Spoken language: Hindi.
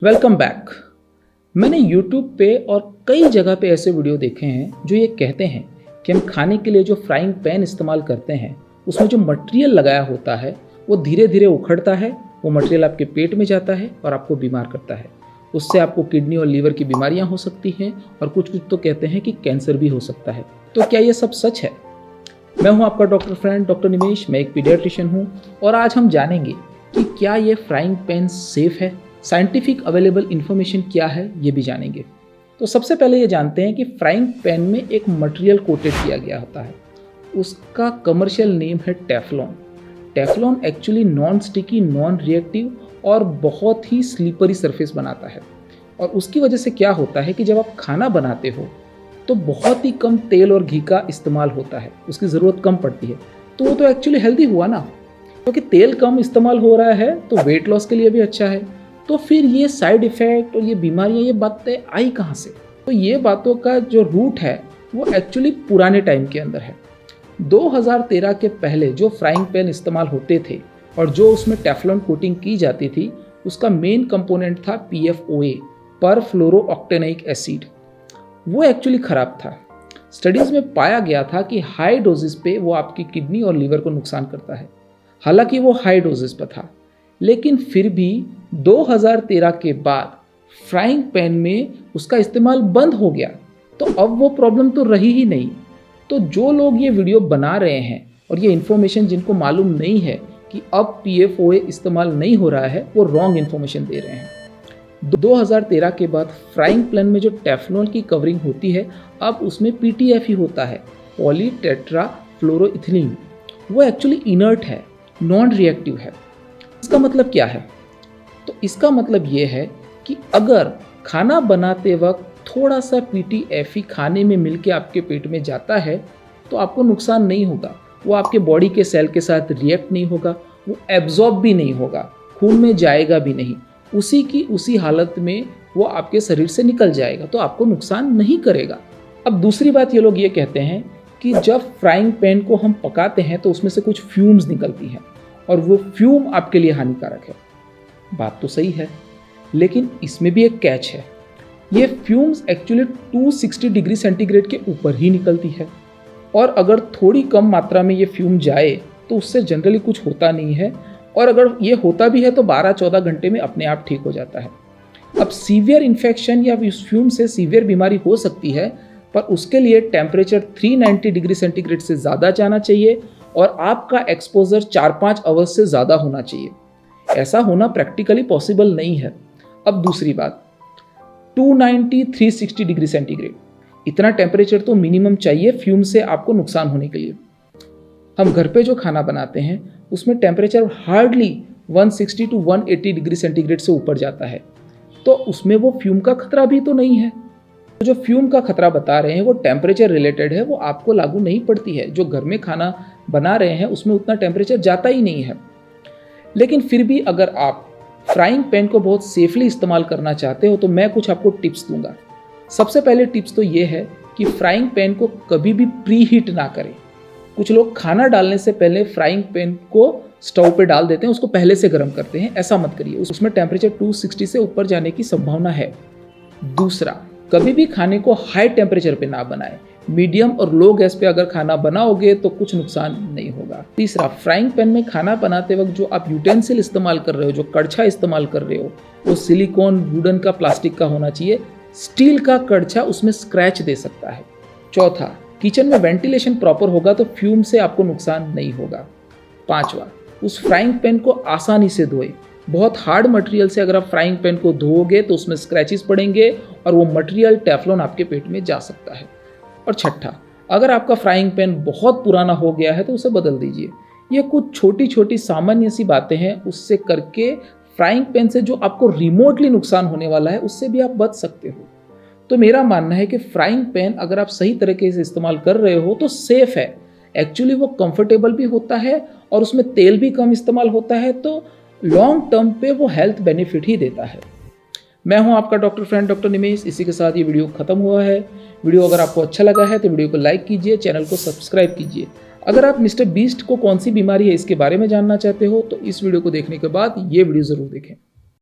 Welcome back. मैंने YouTube पे और कई जगह पे ऐसे वीडियो देखे हैं जो ये कहते हैं कि हम खाने के लिए जो फ्राइंग पैन इस्तेमाल करते हैं उसमें जो मटेरियल लगाया होता है वो धीरे धीरे उखड़ता है, वो मटेरियल आपके पेट में जाता है और आपको बीमार करता है। उससे आपको किडनी और लीवर की बीमारियां हो सकती हैं और कुछ कुछ तो कहते हैं कि कैंसर भी हो सकता है। तो क्या ये सब सच है? मैं हूँ आपका डॉक्टर फ्रेंड डॉक्टर निमेश। मैं एक पीडियाट्रिशियन हूँ और आज हम जानेंगे कि क्या ये फ्राइंग पैन सेफ है, साइंटिफिक अवेलेबल इन्फॉर्मेशन क्या है ये भी जानेंगे। तो सबसे पहले ये जानते हैं कि फ्राइंग पैन में एक मटेरियल कोटेड किया गया होता है, उसका कमर्शियल नेम है Teflon. Teflon actually non sticky, non reactive और बहुत ही स्लीपरी सरफेस बनाता है। और उसकी वजह से क्या होता है कि जब आप खाना बनाते हो तो बहुत ही कम तेल और घी का इस्तेमाल होता है, उसकी ज़रूरत कम पड़ती है। तो वो तो एक्चुअली हेल्दी हुआ ना, क्योंकि तेल कम इस्तेमाल हो रहा है तो वेट लॉस के लिए भी अच्छा है। तो फिर ये साइड इफ़ेक्ट और ये बीमारियां, ये बातें आई कहाँ से? तो ये बातों का जो रूट है वो एक्चुअली पुराने टाइम के अंदर है। 2013 के पहले जो फ्राइंग पैन इस्तेमाल होते थे और जो उसमें टेफ्लॉन कोटिंग की जाती थी, उसका मेन कंपोनेंट था PFOA, पर फ्लोरो ऑक्टेनिक एसिड। वो एक्चुअली ख़राब था। स्टडीज़ में पाया गया था कि हाई डोजेस पे वो आपकी किडनी और लीवर को नुकसान करता है। हालांकि वो हाई डोजेस पर था, लेकिन फिर भी 2013 के बाद फ्राइंग पैन में उसका इस्तेमाल बंद हो गया, तो अब वो प्रॉब्लम तो रही ही नहीं। तो जो लोग ये वीडियो बना रहे हैं और ये इन्फॉर्मेशन जिनको मालूम नहीं है कि अब PFOA इस्तेमाल नहीं हो रहा है, वो रॉन्ग इन्फॉर्मेशन दे रहे हैं। 2013 के बाद फ्राइंग पैन में जो टेफ्लॉन की कवरिंग होती है, अब उसमें PTF ही होता है, पॉली टेट्रा फ्लोरोइथिलीन। वो एक्चुअली इनर्ट है, नॉन रिएक्टिव है। इसका मतलब क्या है? तो इसका मतलब ये है कि अगर खाना बनाते वक्त थोड़ा सा PTFE खाने में मिलके आपके पेट में जाता है तो आपको नुकसान नहीं होगा। वो आपके बॉडी के सेल के साथ रिएक्ट नहीं होगा, वो एब्जॉर्ब भी नहीं होगा, खून में जाएगा भी नहीं, उसी की उसी हालत में वो आपके शरीर से निकल जाएगा, तो आपको नुकसान नहीं करेगा। अब दूसरी बात, ये लोग ये कहते हैं कि जब फ्राइंग पैन को हम पकाते हैं तो उसमें से कुछ फ्यूम्स निकलती हैं और वो फ्यूम आपके लिए हानिकारक है। बात तो सही है, लेकिन इसमें भी एक कैच है। ये फ्यूम्स एक्चुअली 260 डिग्री सेंटीग्रेड के ऊपर ही निकलती है, और अगर थोड़ी कम मात्रा में ये फ्यूम जाए तो उससे जनरली कुछ होता नहीं है, और अगर ये होता भी है तो 12-14 घंटे में अपने आप ठीक हो जाता है। अब सीवियर इन्फेक्शन या इस फ्यूम से सीवियर बीमारी हो सकती है, पर उसके लिए टेम्परेचर 390 डिग्री सेंटीग्रेड से ज़्यादा जाना चाहिए और आपका एक्सपोजर 4-5 आवर्स से ज़्यादा होना चाहिए। ऐसा होना प्रैक्टिकली पॉसिबल नहीं है। अब दूसरी बात, 290-360 डिग्री सेंटीग्रेड, इतना टेम्परेचर तो मिनिमम चाहिए फ्यूम से आपको नुकसान होने के लिए। हम घर पे जो खाना बनाते हैं उसमें टेम्परेचर हार्डली 160-180 डिग्री सेंटीग्रेड से ऊपर जाता है, तो उसमें वो फ्यूम का खतरा भी तो नहीं है। तो जो फ्यूम का खतरा बता रहे हैं वो टेम्परेचर रिलेटेड है, वो आपको लागू नहीं पड़ती है। जो घर में खाना बना रहे हैं उसमें उतना टेम्परेचर जाता ही नहीं है। लेकिन फिर भी अगर आप फ्राइंग पैन को बहुत सेफली इस्तेमाल करना चाहते हो तो मैं कुछ आपको टिप्स दूंगा। सबसे पहले टिप्स तो ये है कि फ्राइंग पैन को कभी भी प्री हीट ना करें। कुछ लोग खाना डालने से पहले फ्राइंग पैन को स्टोव पे डाल देते हैं, उसको पहले से गर्म करते हैं। ऐसा मत करिए, उसमें टेम्परेचर 260 से ऊपर जाने की संभावना है। दूसरा, कभी भी खाने को हाई टेम्परेचर पे ना बनाएं। मीडियम और लो गैस पे अगर खाना बनाओगे तो कुछ नुकसान नहीं होगा। तीसरा, फ्राइंग पैन में खाना बनाते वक्त जो आप यूटेंसिल इस्तेमाल कर रहे हो, जो कड़छा इस्तेमाल कर रहे हो, वो सिलिकॉन, वुडन का, प्लास्टिक का होना चाहिए। स्टील का कड़छा उसमें स्क्रैच दे सकता है। चौथा, किचन में वेंटिलेशन प्रॉपर होगा तो फ्यूम से आपको नुकसान नहीं होगा। पांचवा, उस फ्राइंग पैन को आसानी से धोएं। बहुत हार्ड मटेरियल से अगर आप फ्राइंग पैन को धोओगे तो उसमें स्क्रैचेस पड़ेंगे और वो मटेरियल टेफ्लॉन आपके पेट में जा सकता है। और छठा, अगर आपका फ्राइंग पैन बहुत पुराना हो गया है तो उसे बदल दीजिए। ये कुछ छोटी छोटी सामान्य सी बातें हैं, उससे करके फ्राइंग पैन से जो आपको रिमोटली नुकसान होने वाला है उससे भी आप बच सकते हो। तो मेरा मानना है कि फ्राइंग पैन अगर आप सही तरीके से इस्तेमाल कर रहे हो तो सेफ है। एक्चुअली वो कंफर्टेबल भी होता है और उसमें तेल भी कम इस्तेमाल होता है, तो लॉन्ग टर्म पे वो हेल्थ बेनिफिट ही देता है। मैं हूं आपका डॉक्टर फ्रेंड डॉक्टर निमेश। इसी के साथ ये वीडियो खत्म हुआ है। वीडियो अगर आपको अच्छा लगा है तो वीडियो को लाइक कीजिए, चैनल को सब्सक्राइब कीजिए। अगर आप मिस्टर बीस्ट को कौन सी बीमारी है इसके बारे में जानना चाहते हो तो इस वीडियो को देखने के बाद ये वीडियो ज़रूर देखें।